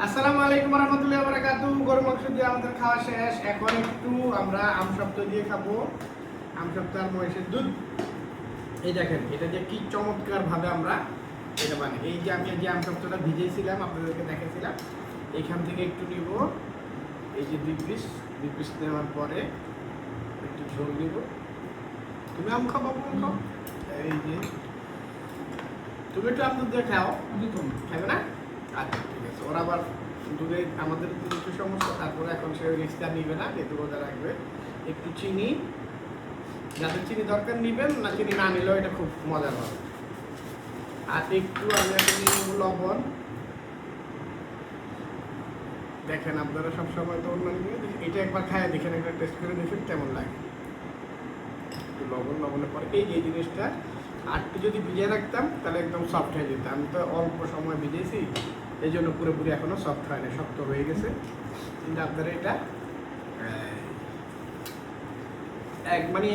আসসালামু আলাইকুম রহমতুল্লাহি ওয়া বারাকাতুহু। গরু মাংস দিয়ে আমাদের খাওয়া শেষ। এখন একটু আমরা আমসত্ত্ব দিয়ে খাবো। আমসত্ত্ব আর মহিষের দুধ। এই দেখেন এটা যে কি চমৎকার ভাবে আমরা এটা বানাই। এই যে আমি যে আমসত্ত্বটা ভিজিয়েছিলাম আপনাদেরকে দেখেছিলাম, এইখান থেকে একটু নিব। এই যে দুই পিস নেওয়ার পরে একটু ঝোল নিব। তুমি আম খাবো? আম খাও। এই যে তুমি একটু আম দুধ দিয়ে খাও। খাবে না? আচ্ছা ঠিক আছে। ওরা আবার দুধে আমাদের একটু সমস্যা, তারপরে এখন সে রিস্কটা নিবে না, যেহেতু রোজা রাখবে। একটু চিনি, যাদের চিনি দরকার নিবেন, না চিনি না নিলেও এটা খুব মজার হবে। আর একটু আমি এখন নিয়ে নেবো লবণ। দেখেন আপনারা সবসময় তো অন্যান্য এটা একবার খায় দেখেন, একটা টেস্ট করে দেখেন কেমন লাগে। একটু লবণের পরে এই যে জিনিসটা আর একটু যদি ভিজিয়ে রাখতাম তাহলে একদম সফট হয়ে যেত। আমি তো অল্প সময় ভিজিয়েছি, এই জন্য পুরোপুরি এখনো সফট হয় না, শক্ত হয়ে গেছে। কিন্তু আপনারা এটা মানে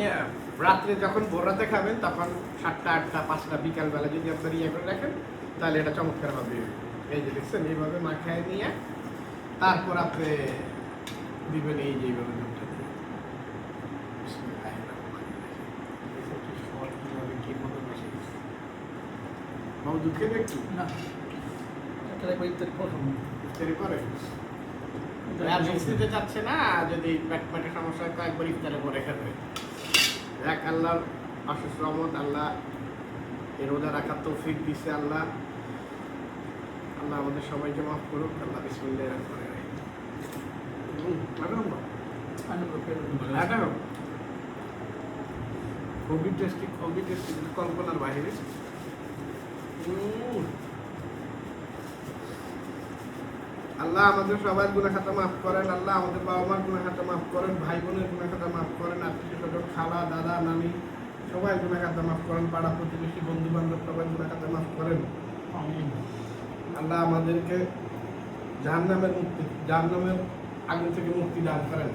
রাত্রে যখন ভোর রাতে খাবেন তখন 7টা 8টা 5টা বিকালবেলা যদি আপনার ইয়ে করে রাখেন তাহলে এটা চমৎকার হবে। এই যে দেখছেন এইভাবে মাখায় নিয়ে তারপর আপনি দিবেন এই যে এইভাবে দুধটা দিয়ে। মামা দুধ খেয়ে একটু না ইফতারি করে আর মিক্সিতে যাচ্ছে না, যদি পেটের সমস্যা হয় তো একবার ইফতারে পরে খাবে। এক আল্লাহর অশেষ রহমত, আল্লাহ এই রোজা রাখার তৌফিক দিচ্ছে। আল্লাহ আল্লাহ আমাদের সবাইকে মাফ করুক। আল্লাহ বিসমিল্লাহির রহমানির রহিম। খুবই টেস্টি কল্পনার বাহিরে। আল্লাহ আমাদের সবাই গুনাহ খাতা মাফ করেন। আল্লাহ আমাদের বাবা মার গুনাহ খাতা মাফ করেন, ভাই বোনের গুনাহ খাতা মাফ করেন, আত্মীয় স্বজন খালা দাদা নানি সবাই গুনাহ খাতা মাফ করেন, পাড়া প্রতিবেশী বন্ধু বান্ধব সবাই গুনাহ খাতা মাফ করেন। আল্লাহ আমাদেরকে জাহান্নামের আগুন থেকে মুক্তি দান করেন।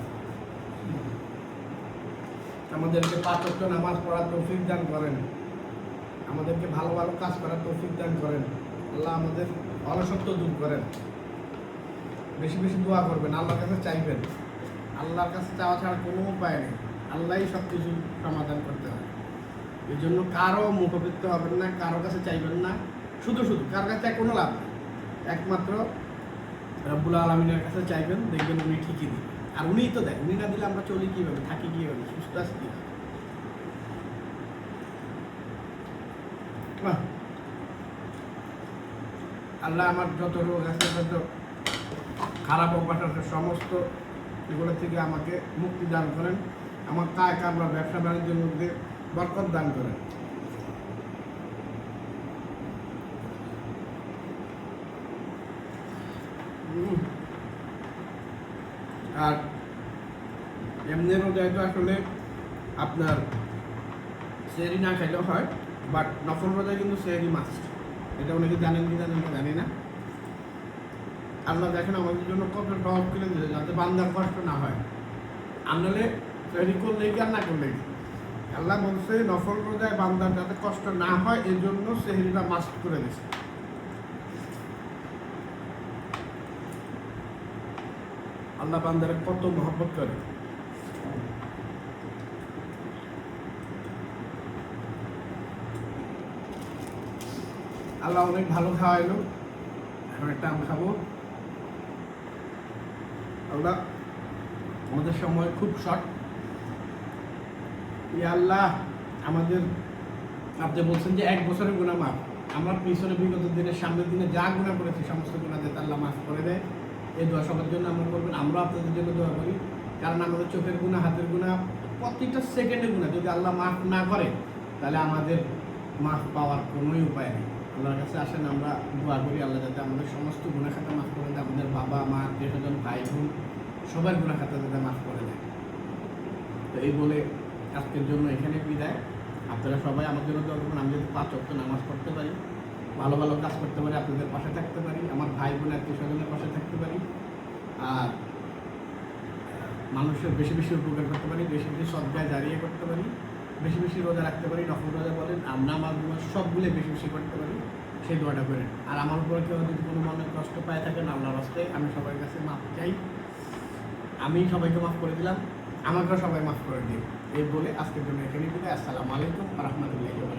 আমাদেরকে 5 ওয়াক্ত নামাজ পড়ার তৌফিক দান করেন। আমাদেরকে ভালো ভালো কাজ করার তৌফিক দান করেন। আল্লাহ আমাদের অলসত্ব দূর করেন। বেশি বেশি দোয়া করবেন, আল্লাহর কাছে চাইবেন। আল্লাহর কাছে চাওয়া ছাড়া কোনো উপায় নেই। আল্লাহই সব কিছু সমাধান করতে হয়। এই জন্য কারো মুখবিত্ত হবেন না, কারো কাছে চাইবেন না। শুধু কারোর কাছে কোনো লাভ নেই। একমাত্র রব্বুল আলামিনের কাছে চাইবেন, দেখবেন উনি ঠিকই দিবেন। আর উনিই তো দেন। উনি না দিলে আমরা চলি কীভাবে, থাকি কীভাবে, সুস্থ আছি কীভাবে? আল্লাহ আমার যত রোগ আছে, যত খারাপ অভ্যাস আছে, সমস্ত এগুলো থেকে আমাকে মুক্তি দান করেন। আমার কায় কারবার ব্যবসা বাণিজ্যের মধ্যে বরকত দান করেন। আর এমনি রোজায় তো আসলে আপনার সেহরি না খাইলেও হয়, বাট নফল রোজায় কিন্তু সেহরি মাস্ট। এটা অনেকে জানেন কি জানেন না জানি না। আল্লাহ দেখেন আমাদের জন্য কত সহজ করে দিয়েছে, যাতে বান্দার কষ্ট না হয়। আনলে সেহরি করলেই কি আর না করলেই কি। আল্লাহ বলছে নফল রোজায় বান্দার যাতে কষ্ট না হয় এই জন্য সেহরিটা মাস্ট করে দিয়েছে। আল্লাহ বান্দারে কত মহব্বত করে। আল্লাহ অনেক ভালো খাওয়াইলো। এখন একটা আম খাবো। আল্লাহ আমাদের সময় খুব শর্ট। ইয়া আল্লাহ আমাদের, আপনি বলছেন যে 1 বছরের গুনাহ মাফ। আমরা পিছনে বিগত দিনের সামনের দিনে যা গুনাহ করেছি সমস্ত গুনাহ যাতে আল্লাহ মাফ করে দেয়, এই দোয়া সবার জন্য আমরা করবেন। আমরা আপনাদের জন্য দোয়া করি, কারণ আমাদের চোখের গুনাহ, হাতের গুনাহ, প্রত্যেকটা সেকেন্ডের গুনাহ যদি আল্লাহ মাফ না করে তাহলে আমাদের মাফ পাওয়ার কোনোই উপায় নেই। আল্লাহর কাছে আসেন, আমরা দোয়া করি আল্লাহ যাতে আমাদের সমস্ত গুনাহ খাতা মাফ করে দেয়, আমাদের বাবা মা আত্মীয় স্বজন ভাই বোন সবার গুনাহ খাতা যাতে মাফ করে দেয়। তো এই বলে আজকের জন্য এখানে বিদায়। আপনারা সবাই আমার জন্য দোয়া করবেন, আমি যদি 5 ওয়াক্ত নামাজ পড়তে পারি, ভালো ভালো কাজ করতে পারি, আপনাদের পাশে থাকতে পারি, আমার ভাই বোন আত্মীয় স্বজনের পাশে থাকতে পারি, আর মানুষের বেশি বেশি উপকার করতে পারি, বেশি বেশি সদকায়ে জারিয়া করতে পারি, বেশি বেশি রোজা রাখতে পারি, নফল রোজা বলেন, আমরা আমার সবগুলো বেশি বেশি করতে পারি, সেই দোয়াটা করেন। আর আমার উপরে কেউ যদি কোনো মনে কষ্ট পায় থাকেন, আল্লাহর কষ্টে আমি সবার কাছে মাফ চাই। আমি সবাইকে মাফ করে দিলাম, আমাকেও সবাই মাফ করে দিই। এই বলে আজকের জন্য এখানে বিদায়। আসসালামু আলাইকুম ওয়া রাহমাতুল্লাহি ওয়া বারাকাতুহু।